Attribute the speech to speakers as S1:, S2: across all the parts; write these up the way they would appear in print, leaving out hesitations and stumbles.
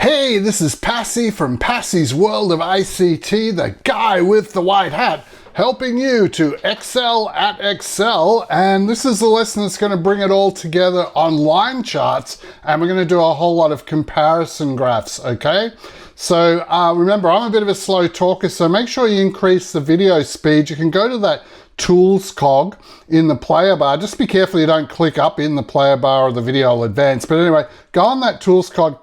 S1: Hey, this is Passy from Passy's World of ICT, the guy with the white hat, helping you to excel at Excel. And this is the lesson that's going to bring it all together on line charts. And we're going to do a whole lot of comparison graphs, okay? So remember, I'm a bit of a slow talker, so make sure you increase the video speed. You can go to that Tools cog in the player bar. Just be careful you don't click up in the player bar or the video will advance. But anyway, go on that Tools cog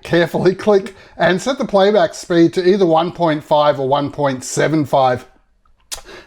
S1: carefully, click and set the playback speed to either 1.5 or 1.75.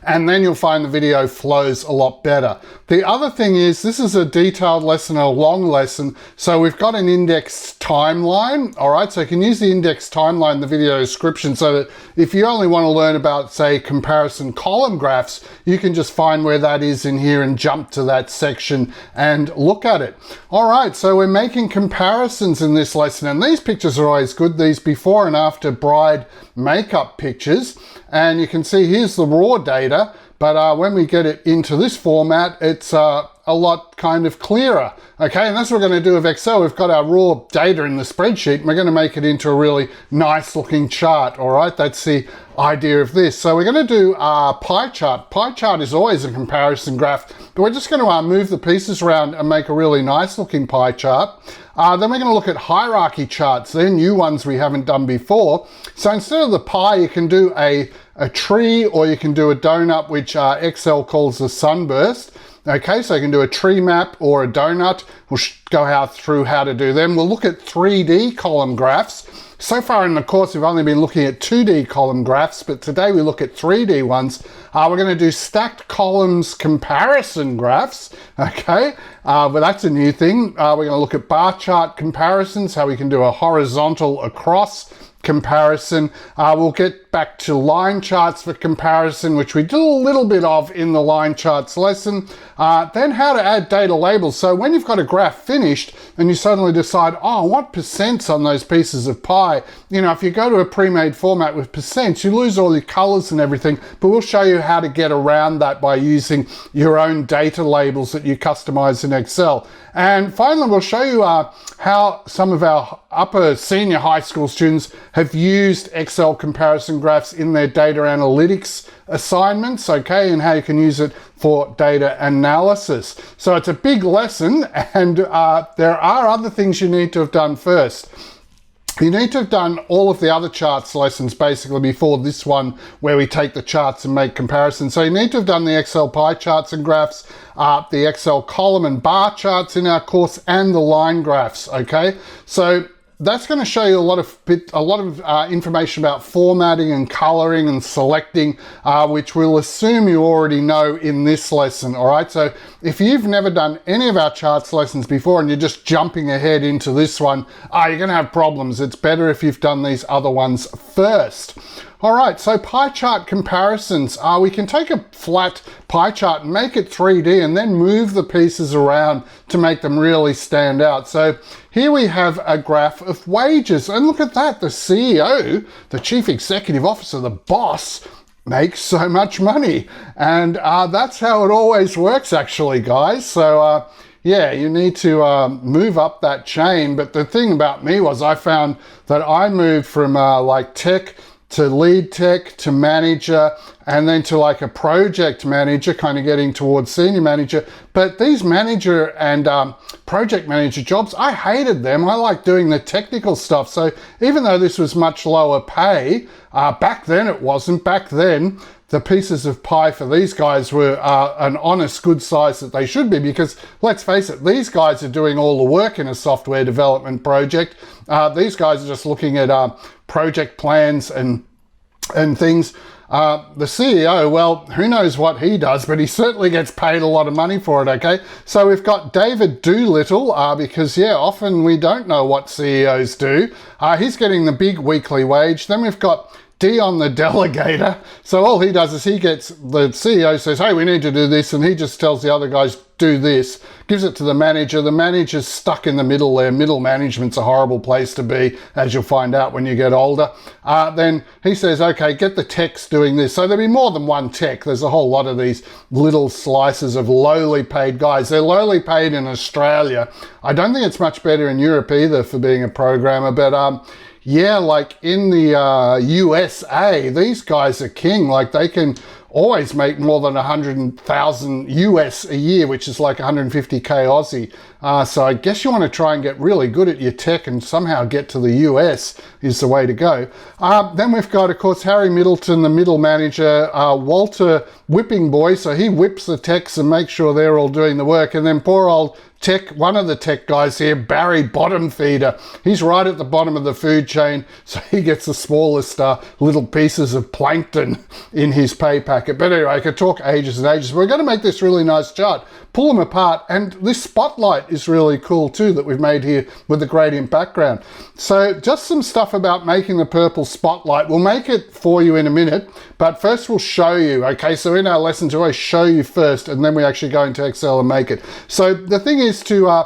S1: And then you'll find the video flows a lot better. The other thing is, this is a detailed lesson, a long lesson, so we've got an indexed timeline, all right? So you can use the indexed timeline in the video description so that if you only want to learn about, say, comparison column graphs, you can just find where that is in here and jump to that section and look at it. All right, so we're making comparisons in this lesson, and these pictures are always good, these before and after bride makeup pictures. And you can see here's the raw data, but when we get it into this format, it's a lot kind of clearer. Okay, and that's what we're going to do with Excel. We've got our raw data in the spreadsheet, and we're going to make it into a really nice looking chart. All right, that's the idea of this. So we're going to do a pie chart. Pie chart is always a comparison graph, but we're just going to move the pieces around and make a really nice looking pie chart. Then we're going to look at hierarchy charts. They're new ones we haven't done before. So instead of the pie, you can do a tree, or you can do a donut, which Excel calls a sunburst. Okay, so you can do a tree map or a donut. We'll go through how to do them. We'll look at 3D column graphs. So far in the course, we've only been looking at 2D column graphs, but today we look at 3D ones. We're going to do stacked columns comparison graphs, okay? But that's a new thing. We're going to look at bar chart comparisons, how we can do a horizontal across comparison. We'll get back to line charts for comparison, which we did a little bit of in the line charts lesson. Then how to add data labels. So when you've got a graph finished and you suddenly decide, oh, what percents on those pieces of pie? You know, if you go to a pre-made format with percents, you lose all your colors and everything, but we'll show you how to get around that by using your own data labels that you customize in Excel. And finally, we'll show you how some of our upper senior high school students have used Excel comparison graphs in their data analytics assignments, okay, and how you can use it for data analysis. So it's a big lesson, and there are other things you need to have done first. You need to have done all of the other charts lessons basically before this one, where we take the charts and make comparisons. So you need to have done the Excel pie charts and graphs, the Excel column and bar charts in our course, and the line graphs, okay? So that's going to show you a lot of information about formatting and coloring and selecting, which we'll assume you already know in this lesson, all right? So if you've never done any of our charts lessons before and you're just jumping ahead into this one, you're going to have problems. It's better if you've done these other ones first. All right, so pie chart comparisons. We can take a flat pie chart and make it 3D and then move the pieces around to make them really stand out. So here we have a graph of wages, and look at that. The CEO, the Chief Executive Officer, the boss, makes so much money. And that's how it always works, actually, guys. So yeah, you need to move up that chain. But the thing about me was I found that I moved from like tech to lead tech to manager, and then to like a project manager, kind of getting towards senior manager. But these manager and project manager jobs, I hated them. I like doing the technical stuff. So even though this was much lower pay, back then it wasn't. Back then, the pieces of pie for these guys were an honest, good size that they should be, because let's face it, these guys are doing all the work in a software development project. These guys are just looking at project plans and things. The CEO, well, who knows what he does, but he certainly gets paid a lot of money for it, okay? So we've got David Doolittle, because, yeah, often we don't know what CEOs do. He's getting the big weekly wage. Then we've got D on the delegator. So all he does is he gets, the CEO says, hey, we need to do this. And he just tells the other guys, do this, gives it to the manager. The manager's stuck in the middle there. Middle management's a horrible place to be, as you'll find out when you get older. Then he says, okay, get the techs doing this. So there'll be more than one tech. There's a whole lot of these little slices of lowly paid guys. They're lowly paid in Australia. I don't think it's much better in Europe either for being a programmer, but yeah, like in the USA, these guys are king. Like they can always make more than 100,000 US a year, which is like 150k Aussie. So I guess you want to try and get really good at your tech and somehow get to the US is the way to go. Then we've got, of course, Harry Middleton, the middle manager, Walter Whipping Boy. So he whips the techs and makes sure they're all doing the work. And then poor old tech, one of the tech guys here, Barry Bottom Feeder. He's right at the bottom of the food chain, so he gets the smallest little pieces of plankton in his pay packet. But anyway, I could talk ages and ages. We're going to make this really nice chart, pull them apart, and this spotlight is really cool too that we've made here with the gradient background. So just some stuff about making the purple spotlight. We'll make it for you in a minute, but first we'll show you. Okay, so in our lessons, we always show you first, and then we actually go into Excel and make it. So the thing is to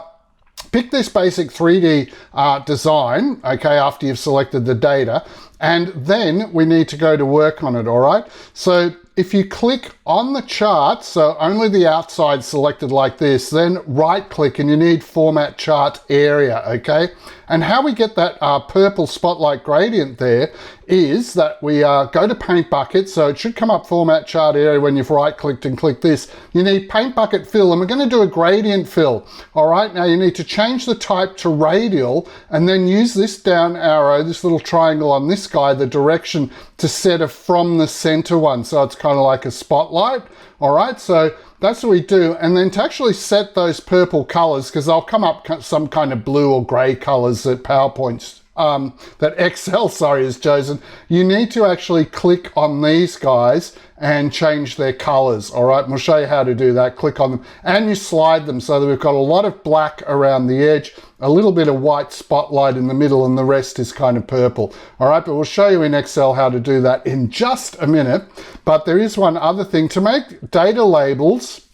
S1: pick this basic 3D design, okay, after you've selected the data, and then we need to go to work on it, all right? So if you click on the chart, so only the outside selected like this, then right click and you need format chart area, okay? And how we get that purple spotlight gradient there is that we go to paint bucket. So it should come up format chart area when you've right clicked and clicked this. You need paint bucket fill, and we're going to do a gradient fill. All right, now you need to change the type to radial and then use this down arrow, this little triangle on this guy, the direction, to set a from the center one. So it's kind of like a spotlight. All right, so that's what we do. And then to actually set those purple colors, because they'll come up some kind of blue or gray colors that that Excel, has chosen, you need to actually click on these guys and change their colors. All right, and we'll show you how to do that. Click on them and you slide them so that we've got a lot of black around the edge, a little bit of white spotlight in the middle, and the rest is kind of purple. All right, but we'll show you in Excel how to do that in just a minute. But there is one other thing to make data labels,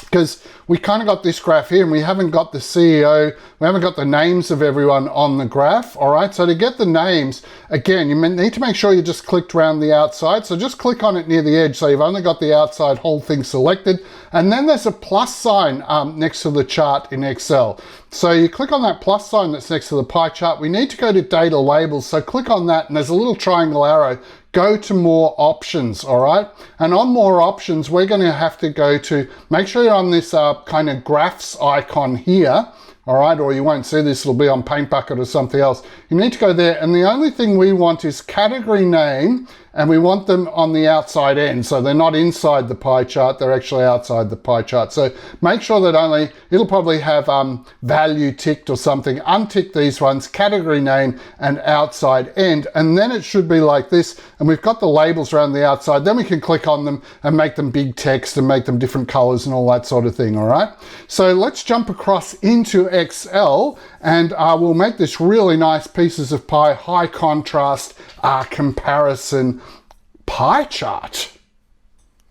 S1: because we kind of got this graph here and we haven't got the CEO, we haven't got the names of everyone on the graph. All right, so to get the names, again, you need to make sure you just clicked around the outside. So just click on it near the edge so you've only got the outside whole thing selected. And then there's a plus sign next to the chart in Excel. So you click on that plus sign that's next to the pie chart. We need to go to data labels. So click on that and there's a little triangle arrow. Go to more options, all right? And on more options, we're gonna have to go to, make sure you're on this kind of graphs icon here, all right? Or you won't see this, it'll be on Paint Bucket or something else. You need to go there, and the only thing we want is category name, and we want them on the outside end. So they're not inside the pie chart, they're actually outside the pie chart. So make sure that only, it'll probably have value ticked or something. Untick these ones, category name and outside end. And then it should be like this. And we've got the labels around the outside. Then we can click on them and make them big text and make them different colors and all that sort of thing, all right? So let's jump across into Excel and we'll make this really nice pieces of pie, high contrast comparison pie chart.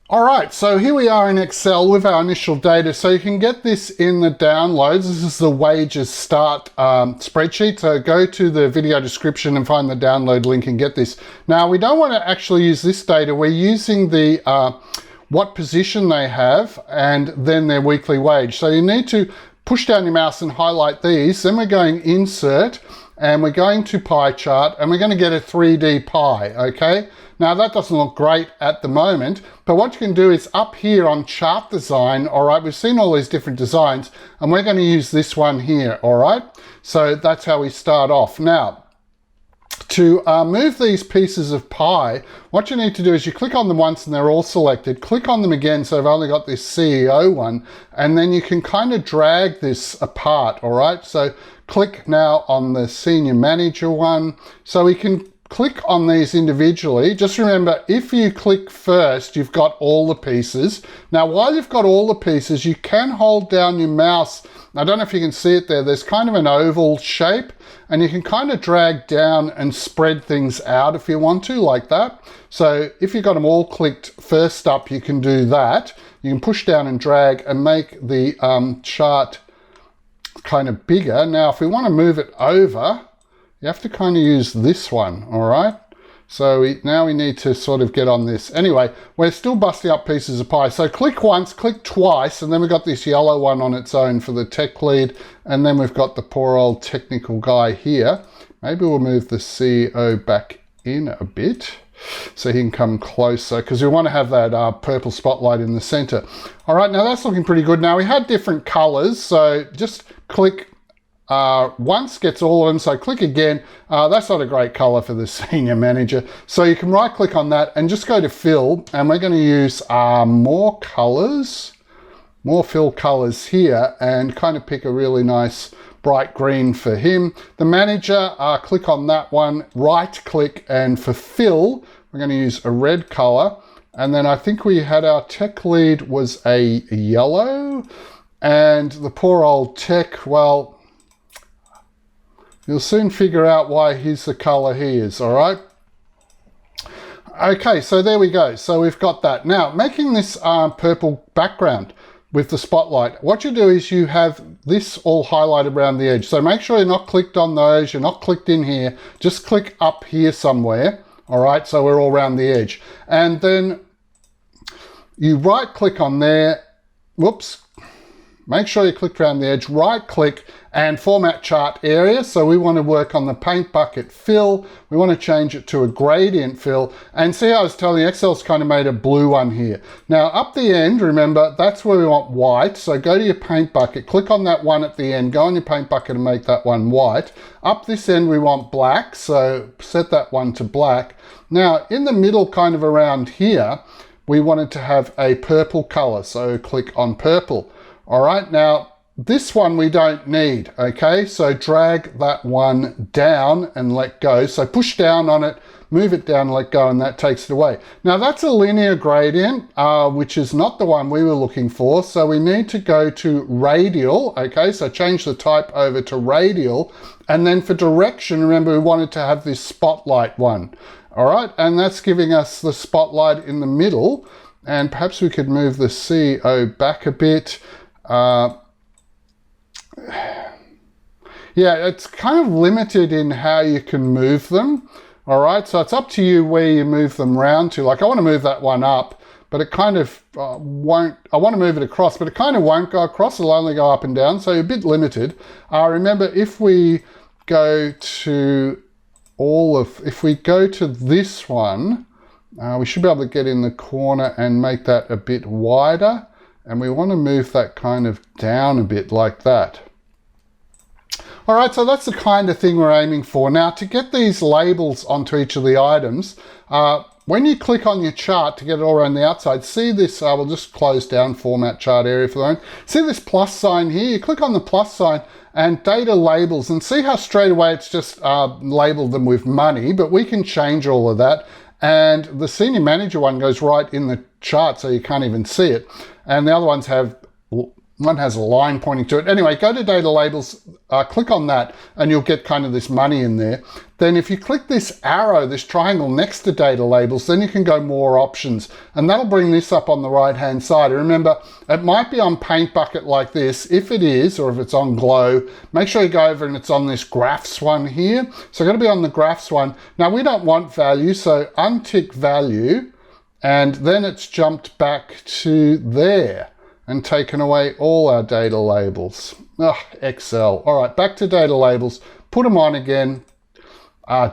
S1: All right, so here we are in Excel with our initial data. So you can get this in the downloads. This is the wages start spreadsheet. So go to the video description and find the download link and get this. Now we don't want to actually use this data. We're using the what position they have and then their weekly wage. So you need to push down your mouse and highlight these. Then we're going insert and we're going to pie chart and we're going to get a 3D pie, okay? Now that doesn't look great at the moment, but what you can do is up here on chart design, all right, we've seen all these different designs and we're going to use this one here, all right? So that's how we start off. Now, to move these pieces of pie, what you need to do is you click on them once and they're all selected, click on them again so I've only got this CEO one, and then you can kind of drag this apart, all right? So click now on the senior manager one, so we can click on these individually. Just remember, if you click first, you've got all the pieces. Now, while you've got all the pieces, you can hold down your mouse. I don't know if you can see it there. There's kind of an oval shape, and you can kind of drag down and spread things out if you want to, like that. So if you've got them all clicked first up, you can do that. You can push down and drag and make the chart kind of bigger. Now, if we want to move it over, you have to kind of use this one, all right? So now we need to sort of get on this. Anyway, we're still busting up pieces of pie. So click once, click twice, and then we've got this yellow one on its own for the tech lead. And then we've got the poor old technical guy here. Maybe we'll move the CEO back in a bit so he can come closer, because we want to have that purple spotlight in the center. All right, now that's looking pretty good. Now we had different colors, so just click once, gets all of them, so click again. That's not a great color for the senior manager. So you can right click on that and just go to fill, and we're going to use more colors, more fill colors here, and kind of pick a really nice bright green for him. The manager, click on that one, right click, and for fill, we're going to use a red color. And then I think we had our tech lead was a yellow, and the poor old tech, well, you'll soon figure out why he's the color he is, all right? Okay, so there we go. So we've got that. Now, making this purple background with the spotlight, what you do is you have this all highlighted around the edge. So make sure you're not clicked on those, you're not clicked in here, just click up here somewhere, all right? So we're all around the edge. And then you right click on there, whoops, make sure you click around the edge, right click and format chart area. So we want to work on the paint bucket fill. We want to change it to a gradient fill. And see how I was telling you, Excel's kind of made a blue one here. Now up the end, remember, that's where we want white. So go to your paint bucket, click on that one at the end, go on your paint bucket and make that one white. Up this end, we want black. So set that one to black. Now in the middle, kind of around here, we wanted to have a purple color. So click on purple. All right, now this one we don't need, okay? So drag that one down and let go. So push down on it, move it down, let go, and that takes it away. Now that's a linear gradient, which is not the one we were looking for. So we need to go to radial, okay? So change the type over to radial. And then for direction, remember we wanted to have this spotlight one. All right, and that's giving us the spotlight in the middle. And perhaps we could move the CEO back a bit. Yeah, it's kind of limited in how you can move them. All right, so it's up to you where you move them round to. Like I want to move that one up, but it kind of won't. I want to move it across, but it kind of won't go across. It'll only go up and down, so you're a bit limited. Remember, if we go to if we go to this one, we should be able to get in the corner and make that a bit wider. And we want to move that kind of down a bit like that. All right, so that's the kind of thing we're aiming for. Now, to get these labels onto each of the items, when you click on your chart to get it all around the outside, see this, we'll just close down format chart area for the moment. See this plus sign here? You click on the plus sign and data labels, and see how straight away it's just labeled them with money, but we can change all of that. And the senior manager one goes right in the chart, so you can't even see it. And the other ones one has a line pointing to it. Anyway, go to data labels, click on that, and you'll get kind of this money in there. Then if you click this arrow, this triangle next to data labels, then you can go more options. And that'll bring this up on the right-hand side. Remember, it might be on paint bucket like this. If it is, or if it's on glow, make sure you go over and it's on this graphs one here. So going to be on the graphs one. Now we don't want value, so untick value, and then it's jumped back to there and taken away all our data labels. Excel. All right, back to data labels. Put them on again.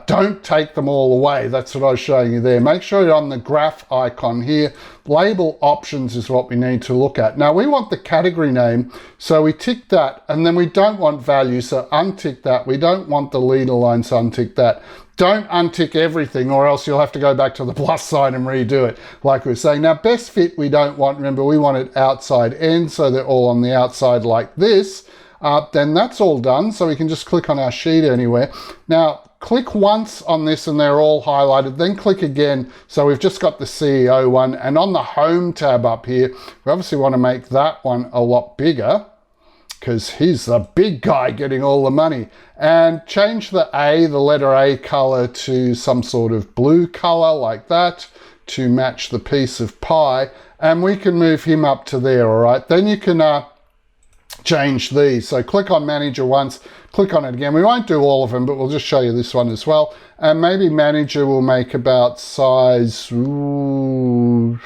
S1: Don't take them all away. That's what I was showing you there. Make sure you're on the graph icon here. Label options is what we need to look at. Now we want the category name, so we tick that, and then we don't want value, so untick that. We don't want the leader line, so untick that. Don't untick everything, or else you'll have to go back to the plus sign and redo it, like we were saying. Now best fit we don't want. Remember, we want it outside in, so they're all on the outside like this. Then that's all done, so we can just click on our sheet anywhere. Now click once on this and they're all highlighted, then click again. So we've just got the CEO one, and on the home tab up here, we obviously want to make that one a lot bigger because he's the big guy getting all the money. And change the letter A color to some sort of blue color like that to match the piece of pie. And we can move him up to there, all right? Then you can change these. So click on manager once, click on it again. We won't do all of them, but we'll just show you this one as well. And maybe manager will make about size 14,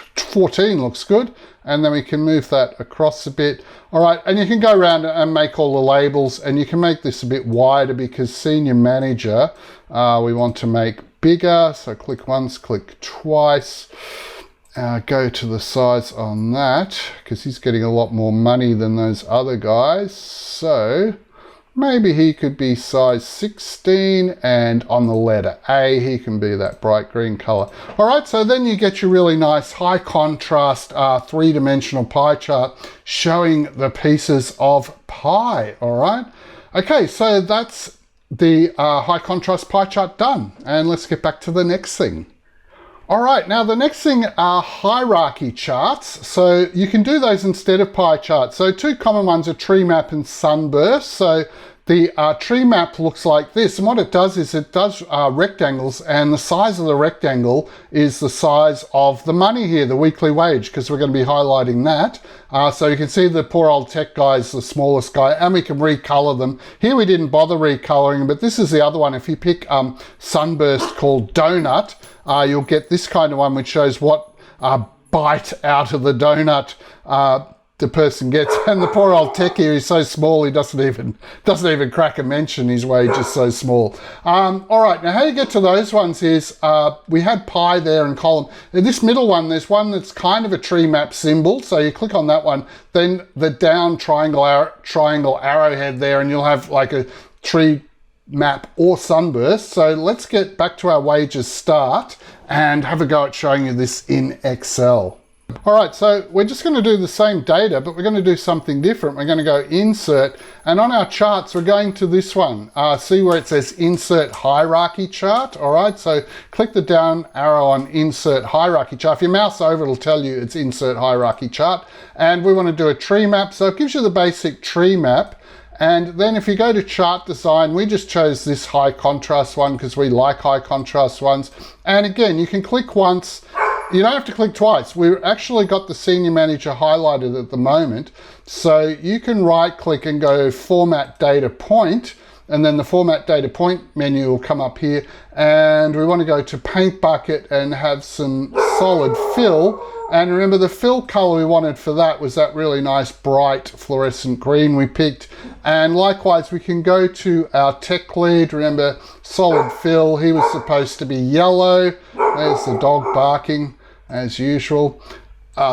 S1: looks good. And then we can move that across a bit. All right, and you can go around and make all the labels, and you can make this a bit wider because senior manager, we want to make bigger. So click once, click twice. Go to the size on that because he's getting a lot more money than those other guys. So maybe he could be size 16, and on the letter A, he can be that bright green color. All right, so then you get your really nice high contrast three-dimensional pie chart showing the pieces of pie, all right? Okay, so that's the high contrast pie chart done. And let's get back to the next thing. All right, now the next thing are hierarchy charts. So you can do those instead of pie charts. So two common ones are tree map and sunburst. So the tree map looks like this. And what it does is it does rectangles, and the size of the rectangle is the size of the money here, the weekly wage, because we're going to be highlighting that. So you can see the poor old tech guy is the smallest guy, and we can recolor them. Here we didn't bother recoloring, but this is the other one. If you pick sunburst called donut, you'll get this kind of one which shows what bite out of the donut the person gets. And the poor old tech here is so small he doesn't even crack a mention. His wage is so small. All right, now how you get to those ones is we had pie there in column. In this middle one, there's one that's kind of a tree map symbol. So you click on that one, then the down triangle arrowhead there, and you'll have like a tree map or sunburst. So let's get back to our wages start and have a go at showing you this in Excel. All right, so we're just going to do the same data, but we're going to do something different. We're going to go insert, and on our charts, we're going to this one. See where it says insert hierarchy chart. All right, so click the down arrow on insert hierarchy chart. If you mouse over, it'll tell you it's insert hierarchy chart. And we want to do a tree map. So it gives you the basic tree map. And then if you go to chart design, we just chose this high contrast one because we like high contrast ones. And again, you can click once. You don't have to click twice. We've actually got the senior manager highlighted at the moment. So you can right click and go format data point, and then the format data point menu will come up here. And we want to go to paint bucket and have some solid fill. And remember, the fill color we wanted for that was that really nice bright fluorescent green we picked. And likewise, we can go to our tech lead. Remember, solid fill, he was supposed to be yellow. There's the dog barking as usual.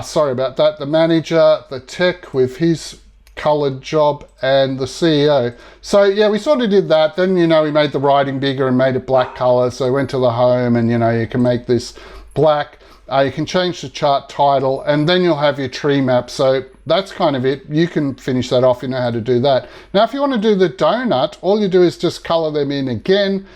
S1: Sorry about that. The manager, the tech with his colored job, and the CEO. So yeah, we sort of did that. Then, we made the writing bigger and made it black color. So we went to the home, and you can make this black. You can change the chart title, and then you'll have your tree map. So that's kind of it. You can finish that off. You know how to do that. Now, if you want to do the donut, all you do is just color them in again,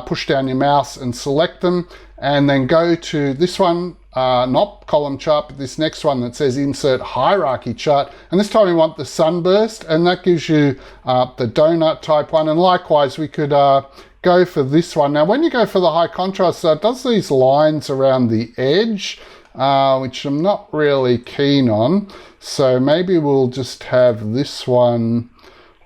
S1: push down your mouse and select them, and then go to this one, not column chart, but this next one that says insert hierarchy chart. And this time we want the sunburst, and that gives you the donut type one. And likewise, we could go for this one. Now, when you go for the high contrast, it does these lines around the edge, which I'm not really keen on. So maybe we'll just have this one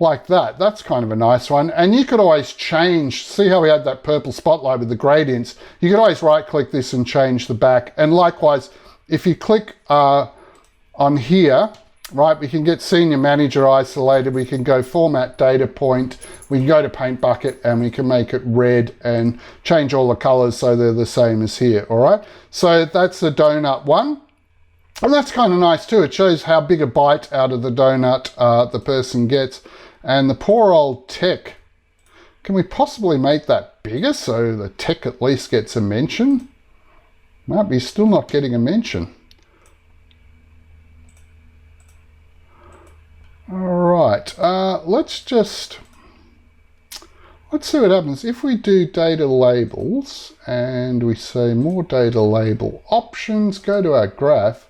S1: like that. That's kind of a nice one. And you could always change, see how we had that purple spotlight with the gradients? You could always right click this and change the back. And likewise, if you click on here, right, we can get senior manager isolated. We can go format data point. We can go to paint bucket, and we can make it red and change all the colors so they're the same as here. All right, so that's the donut one. And that's kind of nice too. It shows how big a bite out of the donut the person gets. And the poor old tech, can we possibly make that bigger so the tech at least gets a mention? Might be still not getting a mention. All right, let's let's see what happens. If we do data labels and we say more data label options, go to our graph,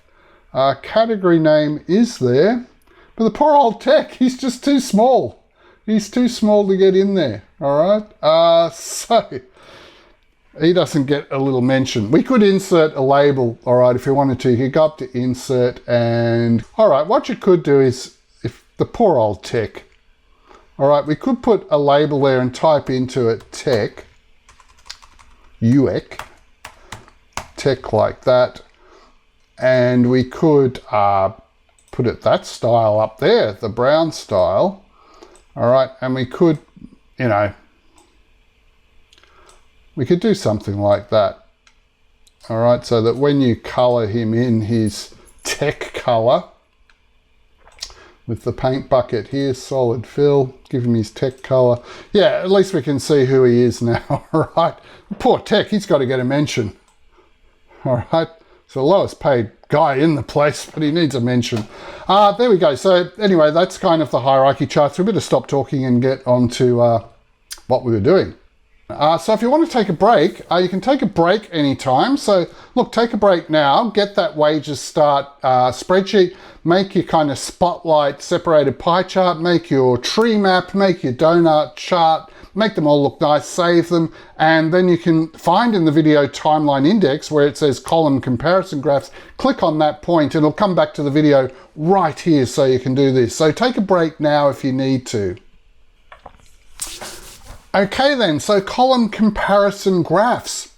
S1: our category name is there, but the poor old tech, he's just too small. He's too small to get in there, all right? So he doesn't get a little mention. We could insert a label, all right, if you wanted to. You could go up to insert and, all right, what you could do is, if the poor old tech, all right, we could put a label there and type into it tech, UX, tech like that. And we could put it that style up there, the brown style. All right, and we could, you know, we could do something like that. All right, so that when you color him in his tech color, with the paint bucket here, solid fill, give him his tech color. Yeah, at least we can see who he is now, all right? Poor tech, he's got to get a mention. All right, so the lowest paid guy in the place, but he needs a mention. There we go. So anyway, that's kind of the hierarchy chart. So we better stop talking and get on to what we were doing. So if you want to take a break, you can take a break anytime. So look, take a break now, get that wages start spreadsheet, make your kind of spotlight separated pie chart, make your tree map, make your donut chart, make them all look nice, save them, and then you can find in the video timeline index where it says column comparison graphs, click on that point and it'll come back to the video right here so you can do this. So take a break now if you need to. Okay then, so column comparison graphs.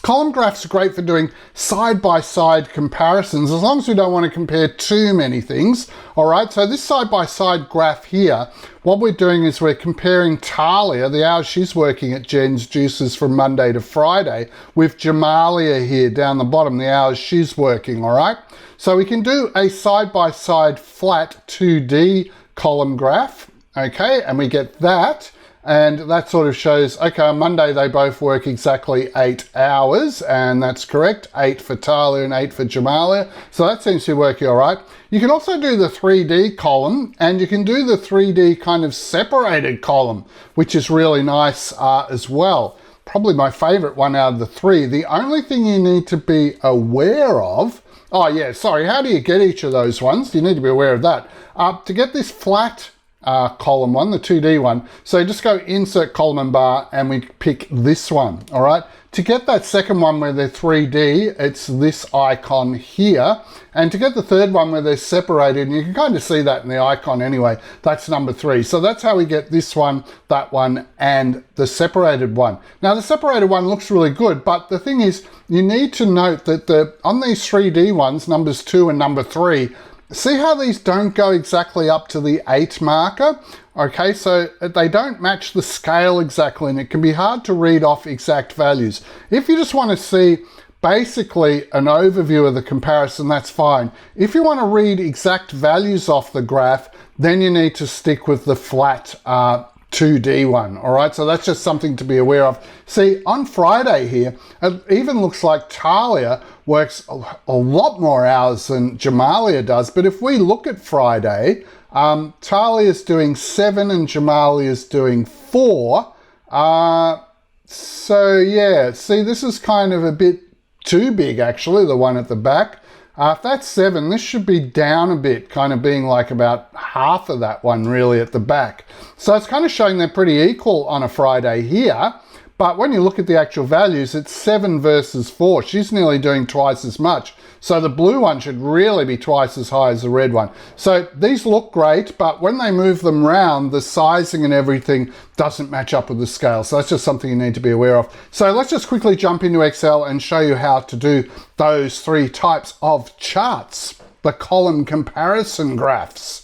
S1: Column graphs are great for doing side-by-side comparisons, as long as we don't want to compare too many things. All right, so this side-by-side graph here, what we're doing is we're comparing Talia, the hours she's working at Jen's Juices from Monday to Friday, with Jamalia here down the bottom, the hours she's working, all right? So we can do a side-by-side flat 2D column graph, okay, and we get that. And that sort of shows, okay, on Monday they both work exactly 8 hours, and that's correct, 8 for Talia and 8 for Jamalia. So that seems to be working all right. You can also do the 3D column, and you can do the 3D kind of separated column, which is really nice as well. Probably my favorite one out of the three. The only thing you need to be aware of, oh yeah, sorry, how do you get each of those ones? You need to be aware of that. To get this flat column one, the 2D one. So just go insert column and bar and we pick this one, all right? To get that second one where they're 3D, it's this icon here. And to get the third one where they're separated, and you can kind of see that in the icon anyway, that's number 3. So that's how we get this one, that one, and the separated one. Now the separated one looks really good, but the thing is, you need to note that on these 3D ones, numbers 2 and number 3, see how these don't go exactly up to the 8 marker? Okay, so they don't match the scale exactly, and it can be hard to read off exact values. If you just want to see basically an overview of the comparison, that's fine. If you want to read exact values off the graph, then you need to stick with the flat 2D one, all right? So that's just something to be aware of. See, on Friday here, it even looks like Talia works a lot more hours than Jamalia does, but if we look at Friday, Talia's doing 7 and Jamalia's doing 4. So yeah, see, this is kind of a bit too big actually, the one at the back. If that's 7, this should be down a bit, kind of being like about half of that one really at the back. So it's kind of showing they're pretty equal on a Friday here. But when you look at the actual values, it's 7 versus 4. She's nearly doing twice as much. So the blue one should really be twice as high as the red one. So these look great, but when they move them around, the sizing and everything doesn't match up with the scale. So that's just something you need to be aware of. So let's just quickly jump into Excel and show you how to do those 3 types of charts, the column comparison graphs.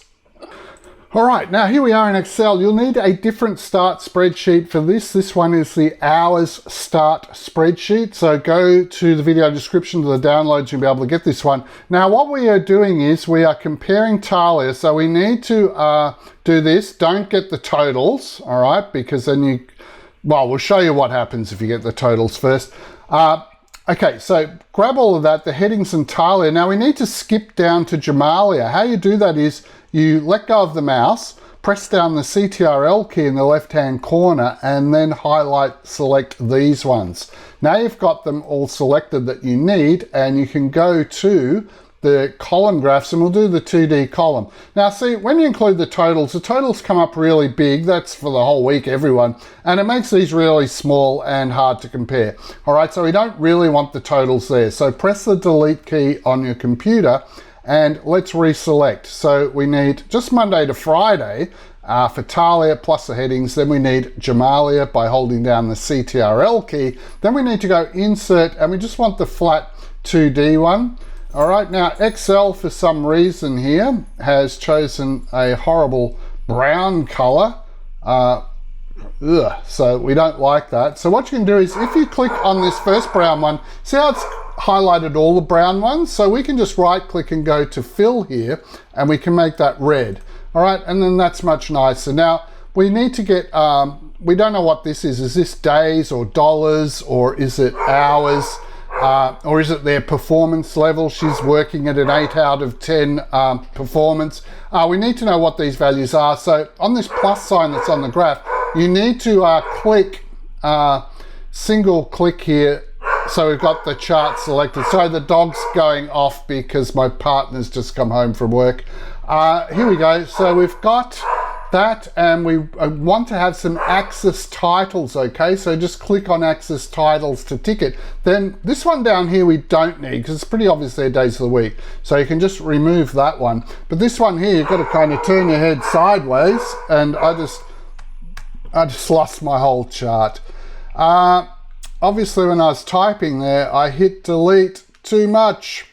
S1: All right, now here we are in Excel. You'll need a different start spreadsheet for this. This one is the hours start spreadsheet. So go to the video description to the downloads, you'll be able to get this one. Now what we are doing is we are comparing Talia. So we need to do this. Don't get the totals, all right? Because then we'll show you what happens if you get the totals first. Okay, so grab all of that, the headings and Talia. Now we need to skip down to Jamalia. How you do that is you let go of the mouse, press down the CTRL key in the left-hand corner and then select these ones. Now you've got them all selected that you need, and you can go to the column graphs, and we'll do the 2D column. Now see, when you include the totals come up really big. That's for the whole week, everyone, and it makes these really small and hard to compare. All right, so we don't really want the totals there. So press the delete key on your computer and let's reselect. So we need just Monday to Friday for Talia plus the headings. Then we need Jamalia by holding down the CTRL key. Then we need to go insert, and we just want the flat 2D one. All right, now Excel for some reason here has chosen a horrible brown color. So we don't like that. So what you can do is, if you click on this first brown one, see how it's highlighted all the brown ones? So we can just right click and go to fill here, and we can make that red. All right, and then that's much nicer. Now we need to get, we don't know what this is. Is this days or dollars, or is it hours? Or is it their performance level? She's working at an 8 out of 10 performance. We need to know what these values are. So on this plus sign that's on the graph, you need to click, single click here. So we've got the chart selected. So the dog's going off because my partner's just come home from work. Here we go. So we've got that, and we want to have some axis titles. Okay, so just click on axis titles to tick it. Then this one down here we don't need, because it's pretty obvious they're days of the week, so you can just remove that one. But this one here, you've got to kind of turn your head sideways, and I just lost my whole chart. Obviously when I was typing there, I hit delete too much.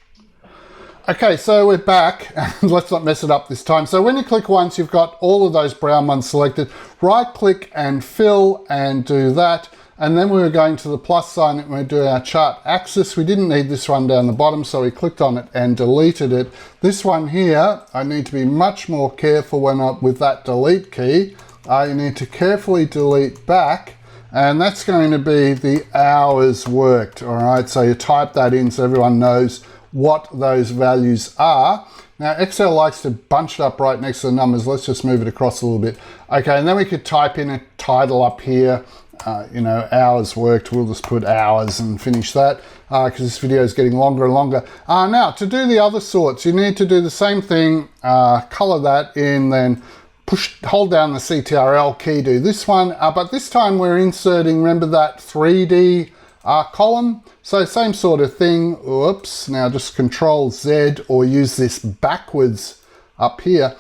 S1: Okay, so we're back, and let's not mess it up this time. So when you click once, you've got all of those brown ones selected. Right click and fill and do that. And then we were going to the plus sign and we're doing our chart axis. We didn't need this one down the bottom, so we clicked on it and deleted it. This one here, I need to be much more careful with that delete key. You need to carefully delete back, and that's going to be the hours worked. All right, so you type that in so everyone knows what those values are. Now Excel likes to bunch it up right next to the numbers. Let's just move it across a little bit. Okay, and then we could type in a title up here, hours worked. We'll just put hours and finish that because this video is getting longer and longer. Now to do the other sorts, you need to do the same thing, color that in, then hold down the CTRL key, do this one, but this time we're inserting, remember that 3D column? So same sort of thing. Oops, now just Control Z or use this backwards up here.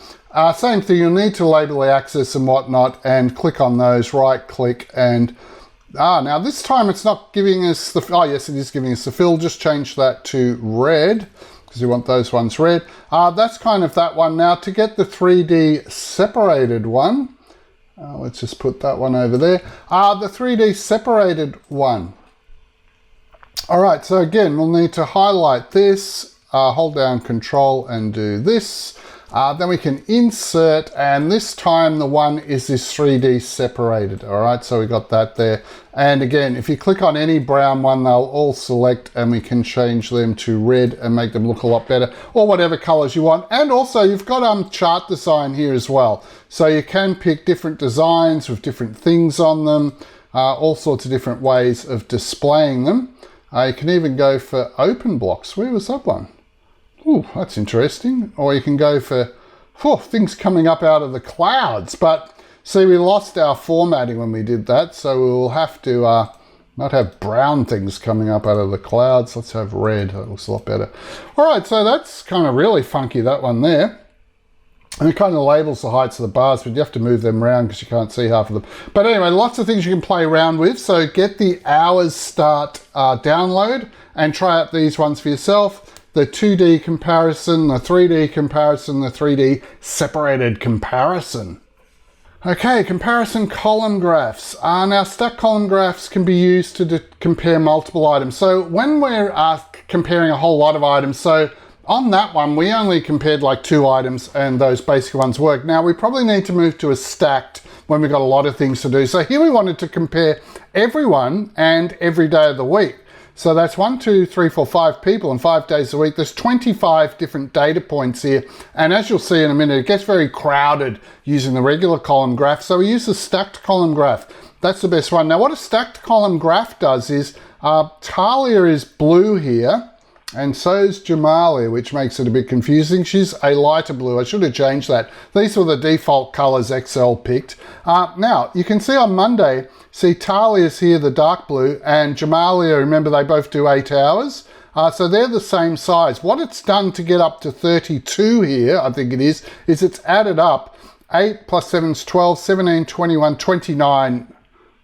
S1: Same thing, you'll need to label the axis and whatnot and click on those, right click, and now this time it's not giving us the, oh yes, it is giving us the fill. Just change that to red because you want those ones red. That's kind of that one. Now to get the 3D separated one, let's just put that one over there. The 3D separated one. All right, so again, we'll need to highlight this, hold down Control and do this. Then we can insert, and this time the one is this 3D separated. All right, so we got that there. And again, if you click on any brown one, they'll all select, and we can change them to red and make them look a lot better, or whatever colors you want. And also you've got chart design here as well. So you can pick different designs with different things on them, all sorts of different ways of displaying them. You can even go for open blocks. Where was that one? Ooh, that's interesting. Or you can go for things coming up out of the clouds. But see, we lost our formatting when we did that, so we will have to not have brown things coming up out of the clouds. Let's have red. That looks a lot better. All right, so that's kind of really funky, that one there. And it kind of labels the heights of the bars, but you have to move them around because you can't see half of them. But anyway, lots of things you can play around with. So get the hours start download and try out these ones for yourself. The 2D comparison, the 3D comparison, the 3D separated comparison. Okay, comparison column graphs. Now stack column graphs can be used to compare multiple items. So when we're comparing a whole lot of items, so on that one, we only compared like 2 items and those basic ones work. Now we probably need to move to a stacked when we've got a lot of things to do. So here we wanted to compare everyone and every day of the week. So that's 1, 2, 3, 4, 5 people and 5 days a week. There's 25 different data points here. And as you'll see in a minute, it gets very crowded using the regular column graph. So we use the stacked column graph. That's the best one. Now what a stacked column graph does is, Talia is blue here, and so is Jamalia, which makes it a bit confusing. She's a lighter blue. I should have changed that. These were the default colors Excel picked. Now, you can see on Monday, see Talia's here, the dark blue, and Jamalia, remember they both do 8 hours. So they're the same size. What it's done to get up to 32 here, I think it is it's added up 8 plus 7 is 12, 17, 21, 29,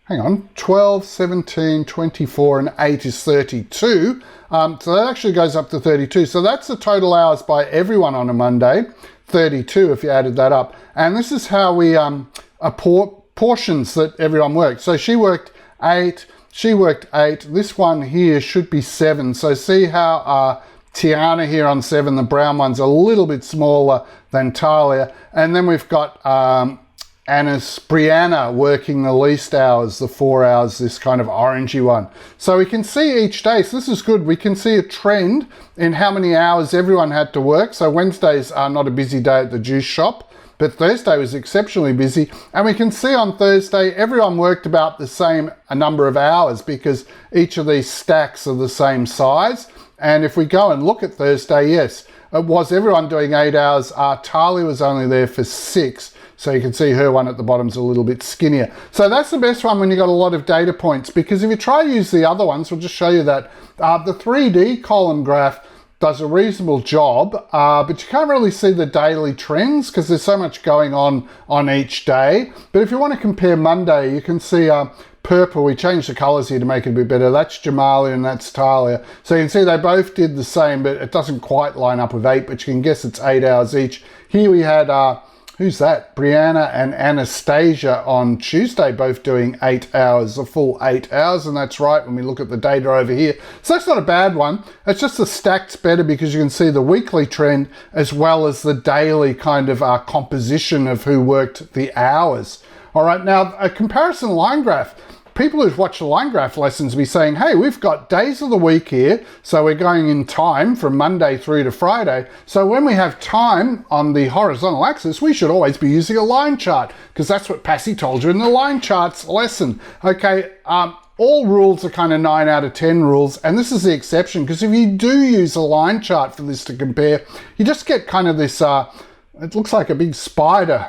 S1: hang on, 12, 17, 24, and 8 is 32. So that actually goes up to 32. So that's the total hours by everyone on a Monday, 32 if you added that up. And this is how we portions that everyone worked. So she worked 8, she worked 8. This one here should be 7. So see how Tiana here on 7, the brown one's a little bit smaller than Talia. And then we've got Brianna working the least hours, the 4 hours, this kind of orangey one. So we can see each day, so this is good. We can see a trend in how many hours everyone had to work. So Wednesdays are not a busy day at the juice shop, but Thursday was exceptionally busy. And we can see on Thursday, everyone worked about the same number of hours because each of these stacks are the same size. And if we go and look at Thursday, yes, it was everyone doing 8 hours. Talia was only there for 6. So you can see her one at the bottom's a little bit skinnier. So that's the best one when you've got a lot of data points, because if you try to use the other ones, we'll just show you that. The 3D column graph does a reasonable job, but you can't really see the daily trends because there's so much going on each day. But if you want to compare Monday, you can see purple. We changed the colors here to make it a bit better. That's Jamalia and that's Talia. So you can see they both did the same, but it doesn't quite line up with 8, but you can guess it's 8 hours each. Here we had who's that? Brianna and Anastasia on Tuesday, both doing 8 hours, a full 8 hours, and that's right when we look at the data over here. So that's not a bad one. It's just the stack's better because you can see the weekly trend as well as the daily kind of composition of who worked the hours. All right, now a comparison line graph. People who've watched the line graph lessons be saying, hey, we've got days of the week here, so we're going in time from Monday through to Friday. So when we have time on the horizontal axis, we should always be using a line chart, because that's what Passy told you in the line charts lesson. Okay, all rules are kind of 9 out of 10 rules, and this is the exception, because if you do use a line chart for this to compare, you just get kind of this it looks like a big spider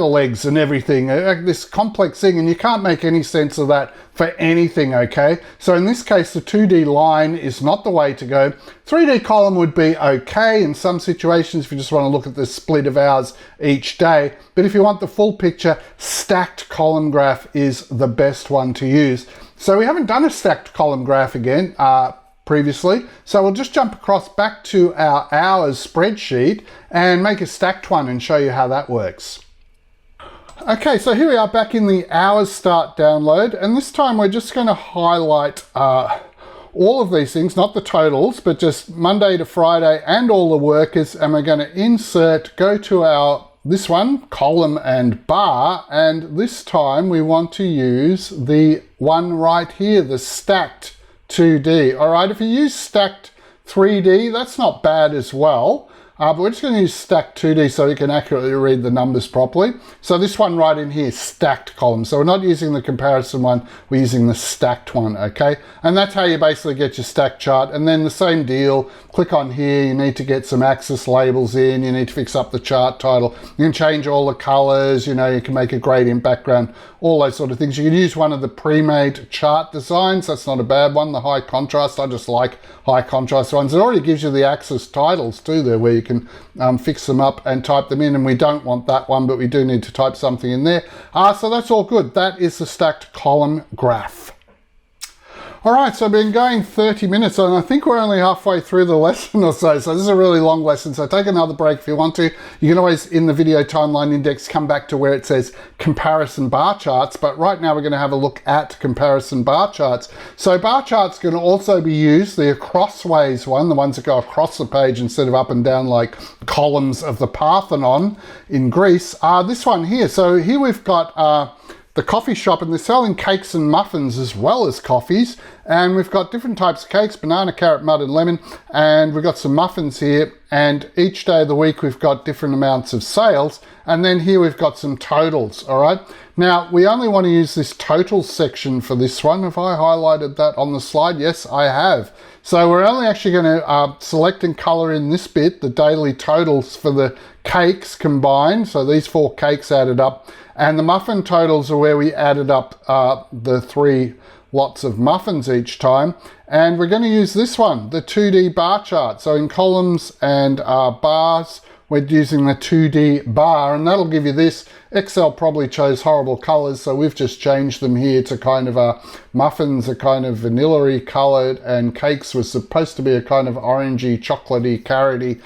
S1: legs and everything, this complex thing, and you can't make any sense of that for anything, okay? So in this case, the 2D line is not the way to go. 3D column would be okay in some situations if you just want to look at the split of hours each day. But if you want the full picture, stacked column graph is the best one to use. So we haven't done a stacked column graph again, previously. So we'll just jump across back to our hours spreadsheet and make a stacked one and show you how that works. Okay, so here we are back in the hours start download, and this time we're just going to highlight all of these things, not the totals, but just Monday to Friday and all the workers, and we're going to insert, go to our this one, column and bar, and this time we want to use the one right here, the stacked 2D. All right, if you use stacked 3D, that's not bad as well. But we're just going to use stacked 2D so we can accurately read the numbers properly. So this one right in here, stacked column. So we're not using the comparison one, we're using the stacked one, okay? And that's how you basically get your stacked chart. And then the same deal, click on here, you need to get some axis labels in, you need to fix up the chart title. You can change all the colors, you know, you can make a gradient background, all those sort of things. You can use one of the pre-made chart designs, that's not a bad one, the high contrast. I just like high contrast ones. It already gives you the axis titles too there, where you can fix them up and type them in, and we don't want that one, but we do need to type something in there. So that's all good. That is the stacked column graph. All right, so I've been going 30 minutes, and I think we're only halfway through the lesson or so. So this is a really long lesson, so take another break if you want to. You can always, in the video timeline index, come back to where it says comparison bar charts, but right now we're going to have a look at comparison bar charts. So bar charts can also be used, the crossways one, the ones that go across the page instead of up and down like columns of the Parthenon in Greece. This one here, so here we've got the coffee shop, and they're selling cakes and muffins as well as coffees. And we've got different types of cakes, banana, carrot, mud, and lemon. And we've got some muffins here. And each day of the week, we've got different amounts of sales. And then here we've got some totals, all right? Now, we only want to use this total section for this one. Have I highlighted that on the slide? Yes, I have. So we're only actually going to select and color in this bit, the daily totals for the cakes combined. So these 4 cakes added up. And the muffin totals are where we added up the 3 lots of muffins each time. And we're going to use this one, the 2D bar chart. So in columns and bars, we're using the 2D bar, and that'll give you this. Excel probably chose horrible colors, so we've just changed them here to kind of muffins are kind of vanilla-y colored, and cakes was supposed to be a kind of orangey, chocolatey, carroty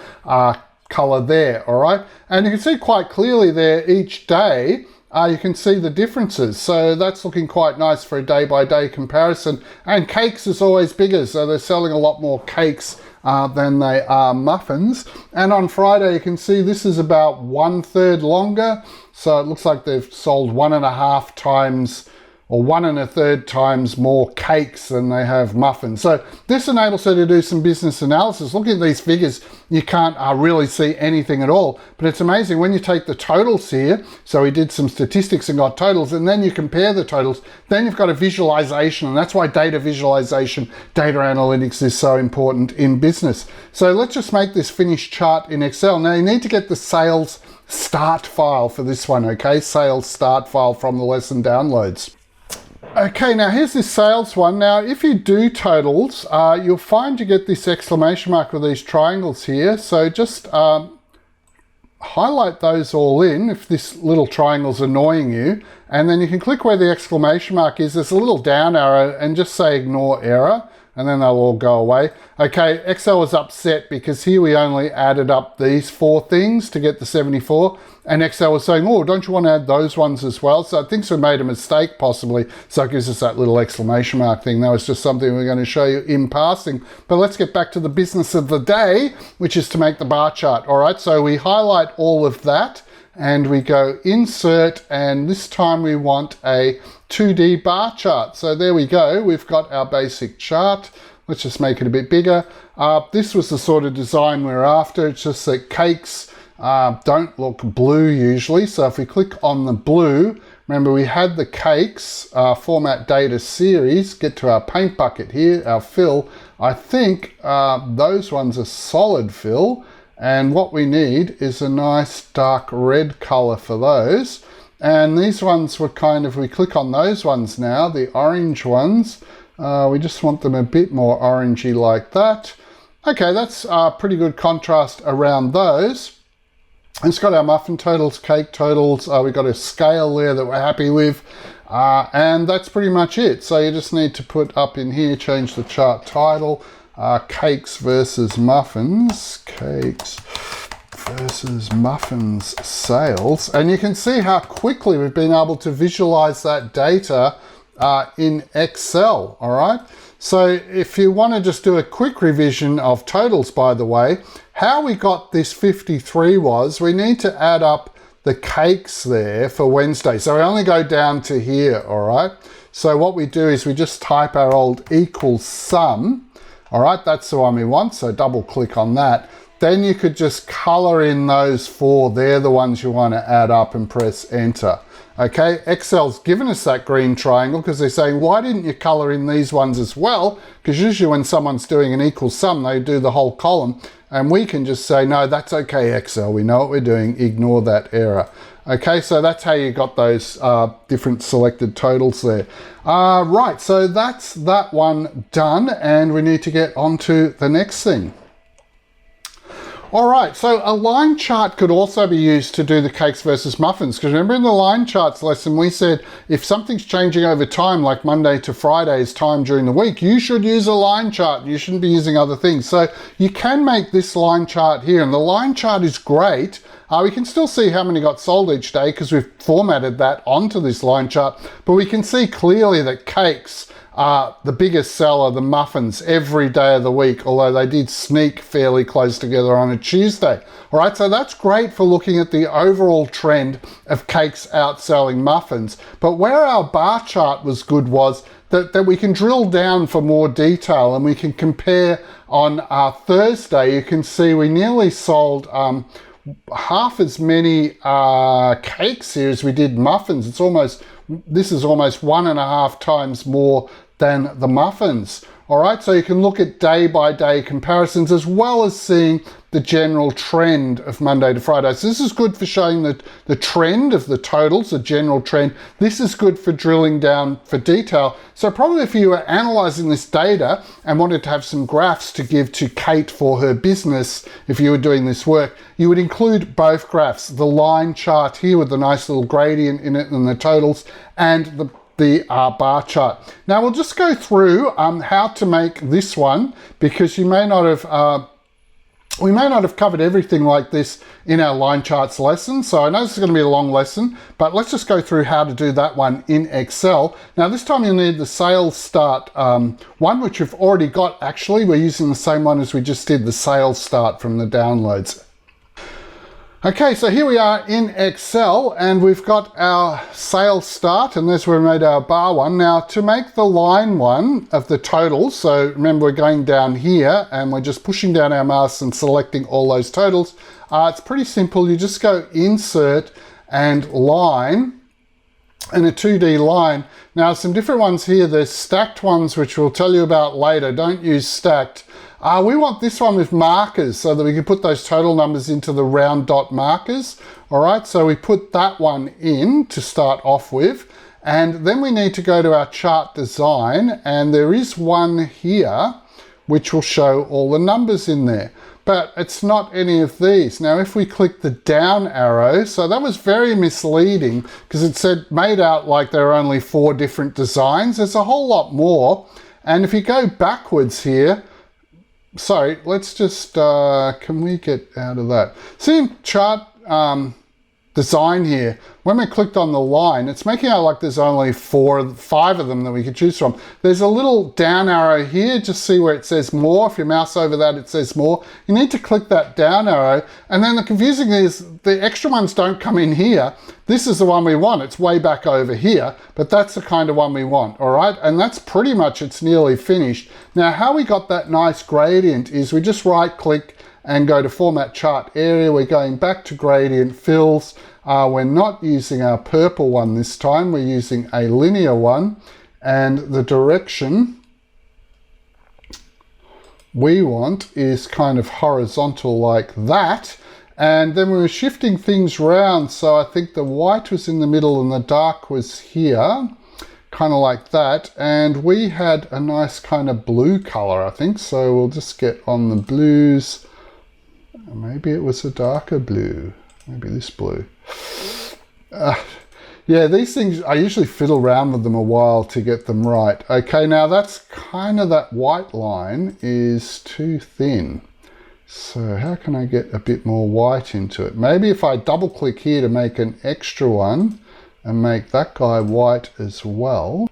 S1: color there, all right? And you can see quite clearly there each day, you can see the differences. So that's looking quite nice for a day-by-day comparison. And cakes is always bigger, so they're selling a lot more cakes than they are muffins. And on Friday, you can see this is about 1/3 longer. So it looks like they've sold 1.5 times or 1 1/3 times more cakes than they have muffins. So this enables her to do some business analysis. Looking at these figures, you can't really see anything at all, but it's amazing when you take the totals here. So we did some statistics and got totals, and then you compare the totals, then you've got a visualization, and that's why data visualization, data analytics is so important in business. So let's just make this finished chart in Excel. Now you need to get the sales start file for this one, okay? Sales start file from the lesson downloads. Okay, now here's this sales one. Now, if you do totals, you'll find you get this exclamation mark with these triangles here. So just highlight those all in if this little triangle's annoying you. And then you can click where the exclamation mark is. There's a little down arrow and just say ignore error. And then they'll all go away. Okay, Excel was upset because here we only added up these 4 things to get the 74. And Excel was saying, oh, don't you want to add those ones as well? So it thinks we made a mistake possibly. So it gives us that little exclamation mark thing. That was just something we're going to show you in passing. But let's get back to the business of the day, which is to make the bar chart. All right, so we highlight all of that and we go insert, and this time we want a 2D bar chart. So there we go. We've got our basic chart. Let's just make it a bit bigger. This was the sort of design we're after. It's just that cakes don't look blue usually. So if we click on the blue, remember we had the cakes, format data series, get to our paint bucket here, our fill. I think those ones are solid fill. And what we need is a nice dark red color for those. And these ones were kind of, we click on those ones now, the orange ones. We just want them a bit more orangey like that. Okay, that's pretty good contrast around those. It's got our muffin totals, cake totals. We've got a scale there that we're happy with. And that's pretty much it. So you just need to put up in here, change the chart title. Cakes versus muffins, cakes versus muffins sales. And you can see how quickly we've been able to visualize that data in Excel, all right? So if you want to just do a quick revision of totals, by the way, how we got this 53 was we need to add up the cakes there for Wednesday. So we only go down to here, all right? So what we do is we just type our old equals sum. All right, that's the one we want, so double click on that. Then you could just color in those 4. They're the ones you want to add up and press enter. Okay, Excel's given us that green triangle because they're saying, why didn't you color in these ones as well? Because usually when someone's doing an equal sum, they do the whole column. And we can just say, no, that's okay, Excel. We know what we're doing. Ignore that error. Okay, so that's how you got those different selected totals there. Right, so that's that one done, and we need to get on to the next thing. All right, so a line chart could also be used to do the cakes versus muffins, because remember in the line charts lesson we said if something's changing over time, like Monday to Friday's time during the week, you should use a line chart. You shouldn't be using other things. So you can make this line chart here, and the line chart is great. We can still see how many got sold each day because we've formatted that onto this line chart, but we can see clearly that cakes are the biggest seller, the muffins, every day of the week, although they did sneak fairly close together on a Tuesday. All right, so that's great for looking at the overall trend of cakes outselling muffins. But where our bar chart was good was that we can drill down for more detail, and we can compare. On Thursday, you can see we nearly sold half as many cakes here as we did muffins. This is almost 1.5 times more than the muffins. All right, so you can look at day-by-day comparisons as well as seeing the general trend of Monday to Friday. So this is good for showing the trend of the totals, the general trend. This is good for drilling down for detail. So probably if you were analyzing this data and wanted to have some graphs to give to Kate for her business, if you were doing this work, you would include both graphs, the line chart here with the nice little gradient in it and the totals, and the bar chart. Now we'll just go through how to make this one, because we may not have covered everything like this in our line charts lesson. So I know this is going to be a long lesson, but let's just go through how to do that one in Excel. Now this time you'll need the sales start one, which we've already got actually. We're using the same one as we just did, the sales start from the downloads. Okay, so here we are in Excel, and we've got our sales start, and there's where we made our bar one. Now to make the line one of the totals, so remember we're going down here and we're just pushing down our mouse and selecting all those totals. It's pretty simple. You just go insert and line, and a 2D line. Now some different ones here. There's stacked ones, which we'll tell you about later. Don't use stacked. We want this one with markers so that we can put those total numbers into the round dot markers. All right, so we put that one in to start off with. And then we need to go to our chart design, and there is one here which will show all the numbers in there. But it's not any of these. Now if we click the down arrow, so that was very misleading because it said made out like there are only 4 different designs. There's a whole lot more. And if you go backwards here, sorry, let's just, can we get out of that? See in chart design here, when we clicked on the line, it's making out like there's only 4 or 5 of them that we could choose from. There's a little down arrow here, just see where it says more. If you mouse over that, it says more. You need to click that down arrow, and then the confusing is the extra ones don't come in here. This is the one we want. It's way back over here, but that's the kind of one we want, all right? And that's pretty much, it's nearly finished. Now, how we got that nice gradient is we just right-click and go to Format Chart Area. We're going back to Gradient Fills. We're not using our purple one this time. We're using a linear one. And the direction we want is kind of horizontal like that. And then we were shifting things around. So I think the white was in the middle and the dark was here, kind of like that. And we had a nice kind of blue color, I think. So we'll just get on the blues. Maybe it was a darker blue. Maybe this blue. Yeah, these things, I usually fiddle around with them a while to get them right. Okay, now that's kind of, that white line is too thin. So how can I get a bit more white into it? Maybe if I double click here to make an extra one and make that guy white as well.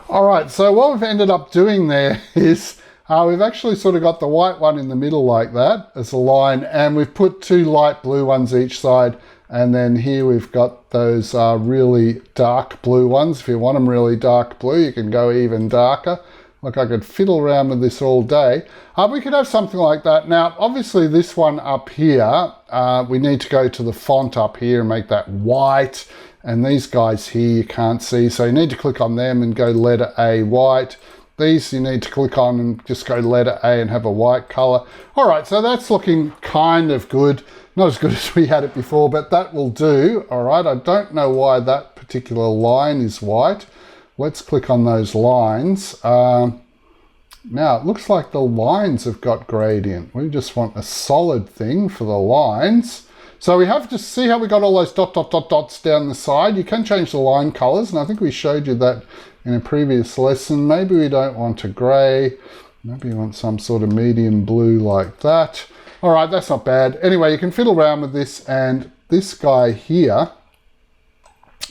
S1: All right, so what we've ended up doing there is we've actually sort of got the white one in the middle like that as a line, and we've put 2 light blue ones each side, and then here we've got those really dark blue ones. If you want them really dark blue, you can go even darker. Look, I could fiddle around with this all day. We could have something like that. Now, obviously this one up here, we need to go to the font up here and make that white. And these guys here you can't see, so you need to click on them and go letter A white. These you need to click on and just go letter A and have a white color. All right, so that's looking kind of good. Not as good as we had it before, but that will do. All right, I don't know why that particular line is white. Let's click on those lines. Now it looks like the lines have got gradient. We just want a solid thing for the lines. So we have to see how we got all those dots down the side. You can change the line colors, and I think we showed you that in a previous lesson. Maybe we don't want a gray. Maybe you want some sort of medium blue like that. All right, that's not bad. Anyway, you can fiddle around with this, and this guy here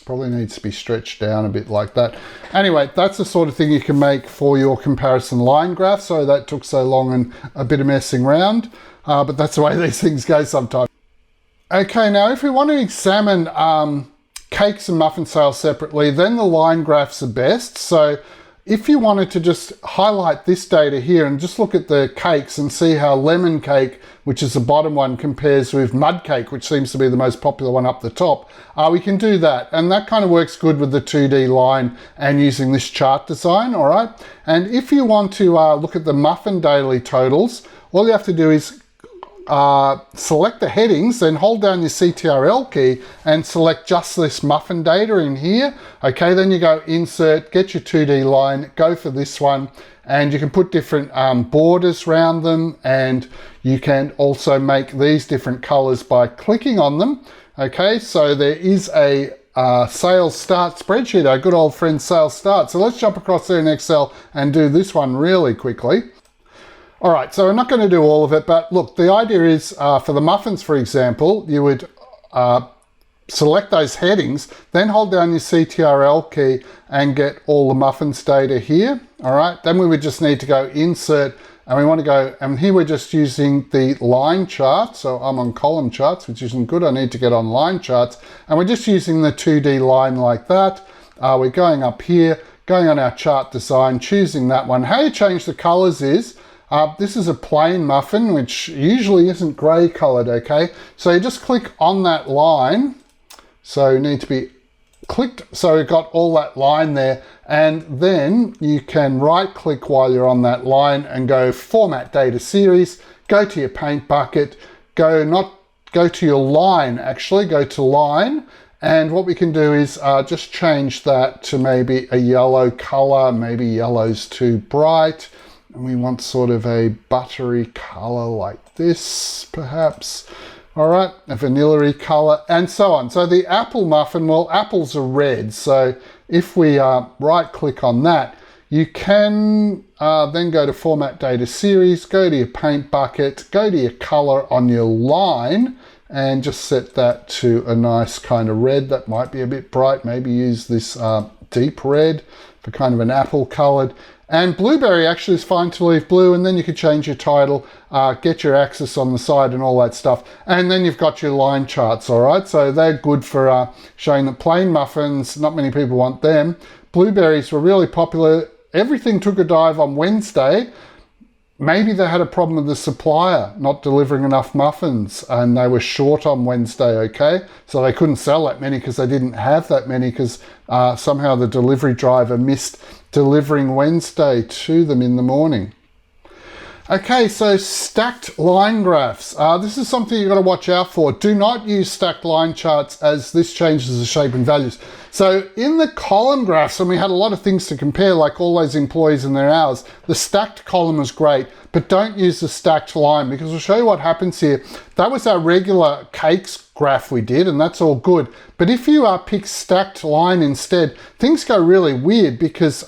S1: probably needs to be stretched down a bit like that. Anyway, that's the sort of thing you can make for your comparison line graph. Sorry that took so long and a bit of messing around, but that's the way these things go sometimes. Okay, now if we want to examine cakes and muffin sales separately, then the line graphs are best. So if you wanted to just highlight this data here and just look at the cakes and see how lemon cake, which is the bottom one, compares with mud cake, which seems to be the most popular one up the top, we can do that. And that kind of works good with the 2D line and using this chart design, all right? And if you want to look at the muffin daily totals, all you have to do is select the headings, then hold down your CTRL key and select just this muffin data in here. Okay, then you go insert, get your 2D line, go for this one, and you can put different borders around them, and you can also make these different colors by clicking on them. Okay, so there is a sales start spreadsheet, our good old friend sales start. So let's jump across there in Excel and do this one really quickly. All right, so we're not going to do all of it, but look, the idea is for the muffins, for example, you would select those headings, then hold down your CTRL key and get all the muffins data here. All right, then we would just need to go insert, and we want to go, and here we're just using the line chart. So I'm on column charts, which isn't good. I need to get on line charts, and we're just using the 2D line like that. We're going up here, going on our chart design, choosing that one. How you change the colors is, this is a plain muffin, which usually isn't grey coloured, okay? So you just click on that line. So you need to be clicked, so we've got all that line there. And then you can right click while you're on that line and go Format Data Series, go to your paint bucket, go to your line, actually, go to line. And what we can do is just change that to maybe a yellow colour, maybe yellow's too bright. And we want sort of a buttery color like this, perhaps. All right, a vanilla-y color, and so on. So the apple muffin, well, apples are red. So if we right-click on that, you can then go to Format Data Series, go to your paint bucket, go to your color on your line, and just set that to a nice kind of red. That might be a bit bright. Maybe use this deep red for kind of an apple colored. And blueberry actually is fine to leave blue, and then you could change your title, get your axis on the side and all that stuff. And then you've got your line charts, all right? So they're good for showing that plain muffins, not many people want them. Blueberries were really popular. Everything took a dive on Wednesday. Maybe they had a problem with the supplier not delivering enough muffins and they were short on Wednesday, okay? So they couldn't sell that many because they didn't have that many because somehow the delivery driver missed delivering Wednesday to them in the morning. Okay, so stacked line graphs. This is something you've got to watch out for. Do not use stacked line charts as this changes the shape and values. So in the column graphs, and we had a lot of things to compare, like all those employees and their hours, the stacked column is great, but don't use the stacked line because we'll show you what happens here. That was our regular cakes graph we did, and that's all good. But if you pick stacked line instead, things go really weird because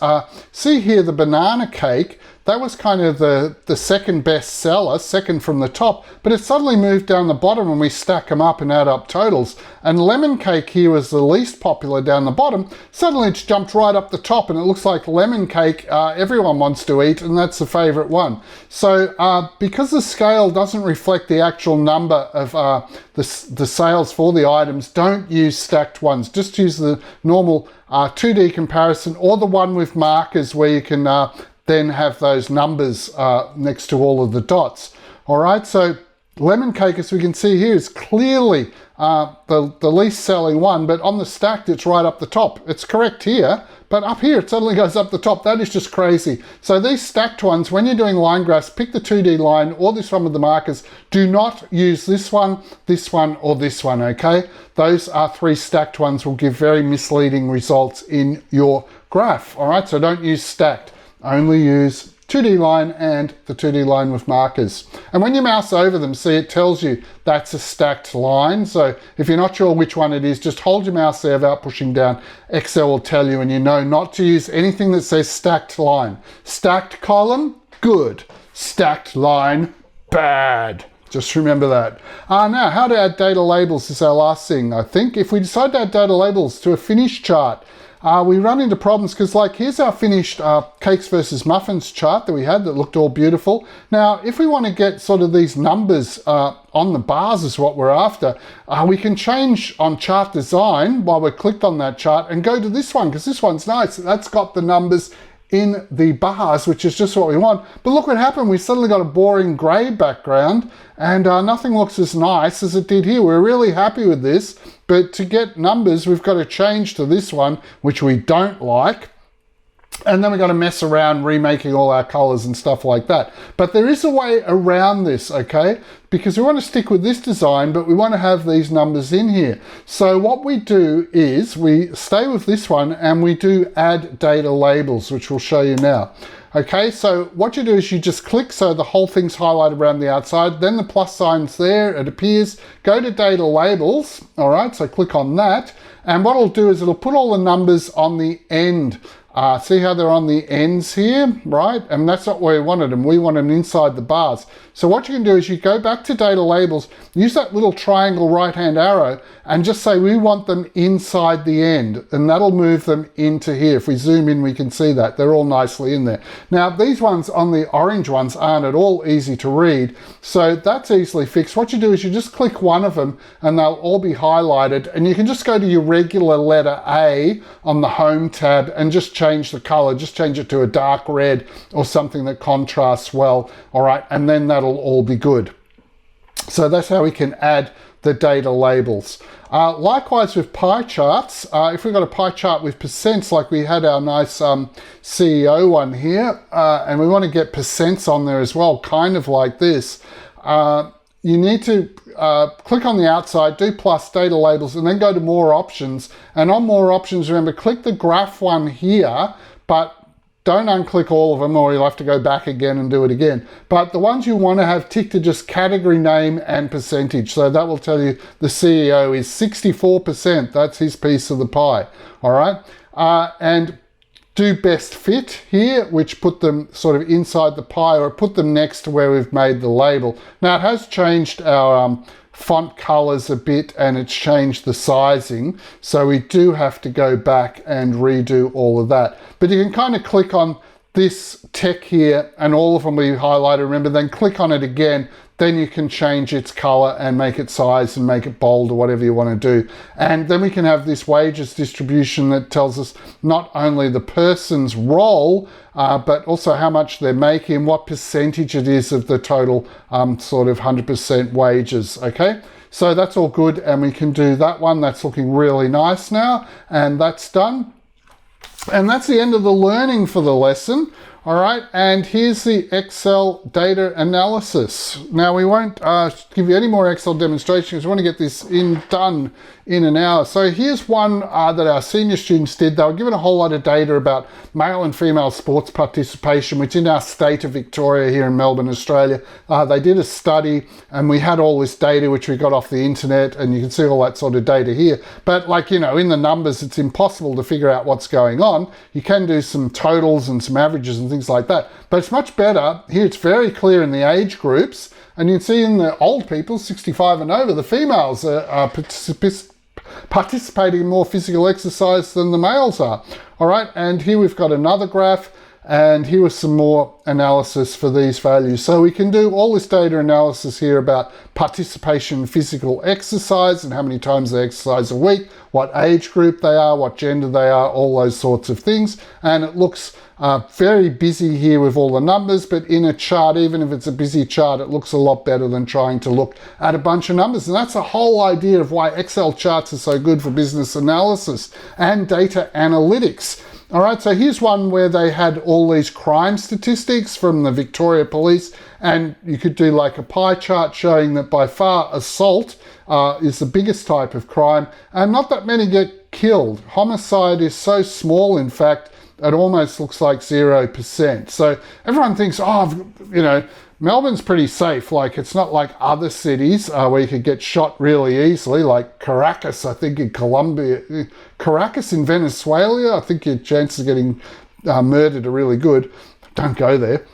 S1: see here the banana cake, that was kind of the second best seller, second from the top, but it suddenly moved down the bottom when we stack them up and add up totals. And lemon cake here was the least popular down the bottom. Suddenly it's jumped right up the top and it looks like lemon cake everyone wants to eat, and that's the favorite one. So because the scale doesn't reflect the actual number of the sales for the items, don't use stacked ones. Just use the normal 2D comparison or the one with markers where you can then have those numbers next to all of the dots. All right, so lemon cake, as we can see here, is clearly the least selling one, but on the stacked, it's right up the top. It's correct here, but up here, it suddenly goes up the top. That is just crazy. So these stacked ones, when you're doing line graphs, pick the 2D line or this one with the markers. Do not use this one, or this one, okay? Those are three stacked ones will give very misleading results in your graph, all right? So don't use stacked. Only use 2D line and the 2D line with markers. And when you mouse over them, see it tells you that's a stacked line. So if you're not sure which one it is, just hold your mouse there without pushing down. Excel will tell you, and you know not to use anything that says stacked line. Stacked column, good. Stacked line, bad. Just remember that. Now, how to add data labels is our last thing, I think. If we decide to add data labels to a finished chart, we run into problems because, like, here's our finished cakes versus muffins chart that we had that looked all beautiful. Now, if we want to get sort of these numbers on the bars is what we're after, we can change on chart design while we're clicked on that chart and go to this one, because this one's nice. That's got the numbers in the bars, which is just what we want. But look what happened. We suddenly got a boring grey background and nothing looks as nice as it did here. We're really happy with this, but to get numbers, we've got to change to this one, which we don't like. And then we've got to mess around remaking all our colors and stuff like that. But there is a way around this, okay? Because we want to stick with this design, but we want to have these numbers in here. So what we do is we stay with this one and we do add data labels, which we'll show you now. Okay, so what you do is you just click so the whole thing's highlighted around the outside, then the plus sign's there, it appears. Go to data labels, all right, so click on that. And what it'll do is it'll put all the numbers on the end. See how they're on the ends here, right? And that's not where we wanted them. We want them inside the bars. So what you can do is you go back to data labels, use that little triangle right-hand arrow, and just say we want them inside the end, and that'll move them into here. If we zoom in, we can see that. They're all nicely in there. Now, these ones on the orange ones aren't at all easy to read, so that's easily fixed. What you do is you just click one of them, and they'll all be highlighted, and you can just go to your regular letter A on the Home tab and just change the color, just change it to a dark red or something that contrasts well, all right, and then that'll all be good. So that's how we can add the data labels. Likewise with pie charts, if we've got a pie chart with percents like we had our nice CEO one here, and we want to get percents on there as well, kind of like this, you need to click on the outside, do plus data labels, and then go to more options. And on more options, remember, click the graph one here, but don't unclick all of them or you'll have to go back again and do it again. But the ones you want to have ticked are just category name and percentage. So that will tell you the CEO is 64%. That's his piece of the pie. All right. And do best fit here, which put them sort of inside the pie or put them next to where we've made the label. Now it has changed our font colors a bit and it's changed the sizing. So we do have to go back and redo all of that. But you can kind of click on this tech here and all of them will be highlighted, remember, then click on it again. Then you can change its color and make it size and make it bold or whatever you want to do. And then we can have this wages distribution that tells us not only the person's role, but also how much they're making, what percentage it is of the total sort of 100% wages, okay? So that's all good and we can do that one. That's looking really nice now and that's done. And that's the end of the learning for the lesson. All right, and here's the Excel data analysis. Now we won't give you any more Excel demonstrations. We want to get this done in an hour. So here's one that our senior students did. They were given a whole lot of data about male and female sports participation, which in our state of Victoria here in Melbourne, Australia, they did a study and we had all this data which we got off the internet and you can see all that sort of data here. But like, you know, in the numbers, it's impossible to figure out what's going on. You can do some totals and some averages and things like that. But it's much better. Here it's very clear in the age groups. And you can see in the old people, 65 and over, the females are participating in more physical exercise than the males are. All right, and here we've got another graph. And here was some more analysis for these values. So we can do all this data analysis here about participation in physical exercise and how many times they exercise a week, what age group they are, what gender they are, all those sorts of things. And it looks very busy here with all the numbers, but in a chart, even if it's a busy chart, it looks a lot better than trying to look at a bunch of numbers. And that's the whole idea of why Excel charts are so good for business analysis and data analytics. All right, so here's one where they had all these crime statistics from the Victoria Police, and you could do like a pie chart showing that by far assault is the biggest type of crime, and not that many get killed. Homicide is so small, in fact, it almost looks like 0%. So everyone thinks, oh, you know, Melbourne's pretty safe. Like, it's not like other cities where you could get shot really easily, like Caracas, I think, in Colombia. Caracas in Venezuela, I think your chances of getting murdered are really good. Don't go there.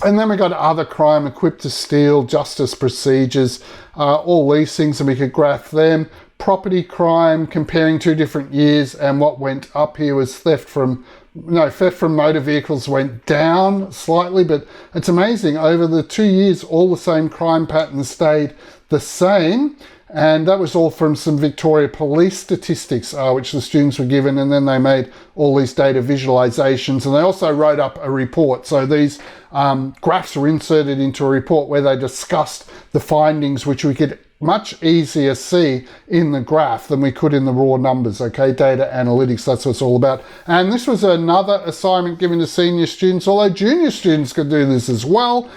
S1: And then we got other crime, equipped to steal, justice procedures, all these things, and we could graph them. property crime, comparing 2 different years, and what went up here was theft from motor vehicles went down slightly, but it's amazing. Over the 2 years, all the same crime patterns stayed the same. And that was all from some Victoria Police statistics, which the students were given, and then they made all these data visualizations, and they also wrote up a report. So these graphs were inserted into a report where they discussed the findings, which we could much easier see in the graph than we could in the raw numbers. Okay, data analytics, that's what it's all about. And this was another assignment given to senior students, although junior students could do this as well.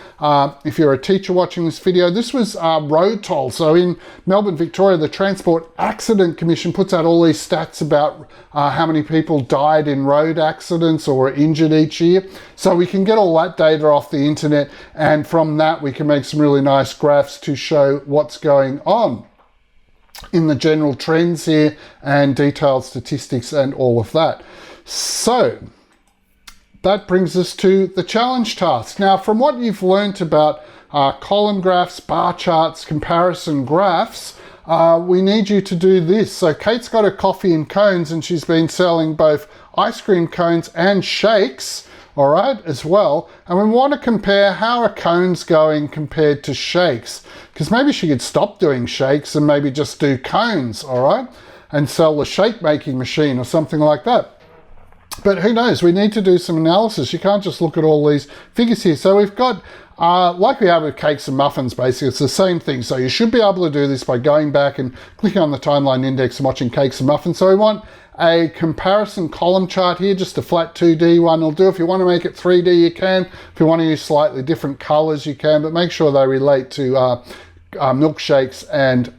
S1: If you're a teacher watching this video, this was road toll. So in Melbourne, Victoria, the Transport Accident Commission puts out all these stats about how many people died in road accidents or were injured each year. So we can get all that data off the internet, and from that we can make some really nice graphs to show what's going on in the general trends here and detailed statistics and all of that. So that brings us to the challenge task. Now, from what you've learnt about column graphs, bar charts, comparison graphs, we need you to do this. So Kate's got a coffee and cones, and she's been selling both ice cream cones and shakes, all right, as well. And we want to compare how are cones going compared to shakes, because maybe she could stop doing shakes and maybe just do cones, all right, and sell the shake making machine or something like that. But who knows, we need to do some analysis. You can't just look at all these figures here. So we've got, like we have with cakes and muffins, basically, it's the same thing. So you should be able to do this by going back and clicking on the timeline index and watching cakes and muffins. So we want a comparison column chart here, just a flat 2D one will do. If you want to make it 3D, you can. If you want to use slightly different colors, you can, but make sure they relate to milkshakes and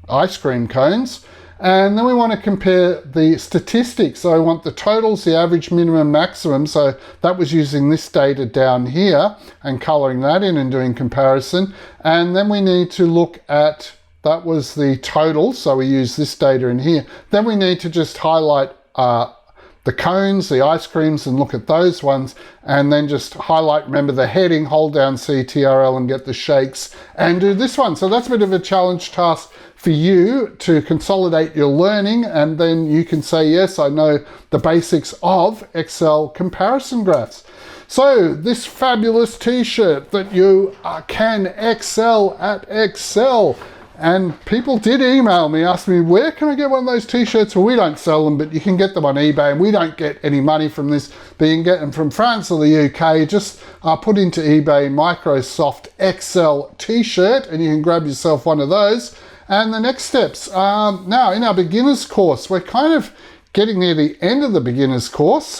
S1: ice cream cones. And then we want to compare the statistics. So I want the totals, the average, minimum, maximum. So that was using this data down here and coloring that in and doing comparison. And then we need to look at, that was the total. So we use this data in here. Then we need to just highlight the cones, the ice creams, and look at those ones, and then just highlight, remember the heading, hold down CTRL and get the shakes and do this one. So that's a bit of a challenge task for you to consolidate your learning, and then you can say, yes, I know the basics of Excel comparison graphs. So this fabulous t-shirt that you can excel at Excel. And people did email me, ask me, where can I get one of those t-shirts? Well, we don't sell them, but you can get them on eBay, and we don't get any money from this, but you can get them from France or the UK. Just put into eBay Microsoft Excel t-shirt, and you can grab yourself one of those. And the next steps, now in our beginner's course, we're kind of getting near the end of the beginner's course.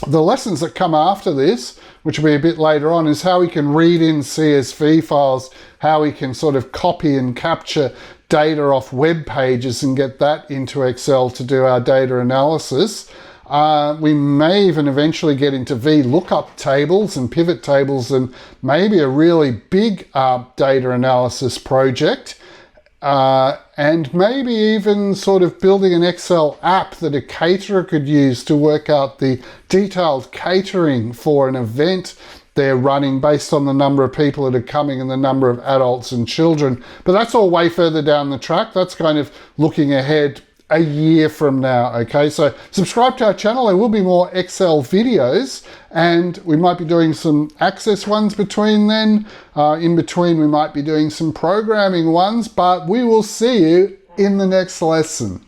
S1: The lessons that come after this, which will be a bit later on, is how we can read in CSV files, how we can sort of copy and capture data off web pages and get that into Excel to do our data analysis. We may even eventually get into VLOOKUP tables and pivot tables and maybe a really big data analysis project. And maybe even sort of building an Excel app that a caterer could use to work out the detailed catering for an event they're running based on the number of people that are coming and the number of adults and children. But that's all way further down the track. That's kind of looking ahead a year from now. Okay, so subscribe to our channel. There will be more Excel videos, and we might be doing some Access ones between then. In between, we might be doing some programming ones, but we will see you in the next lesson.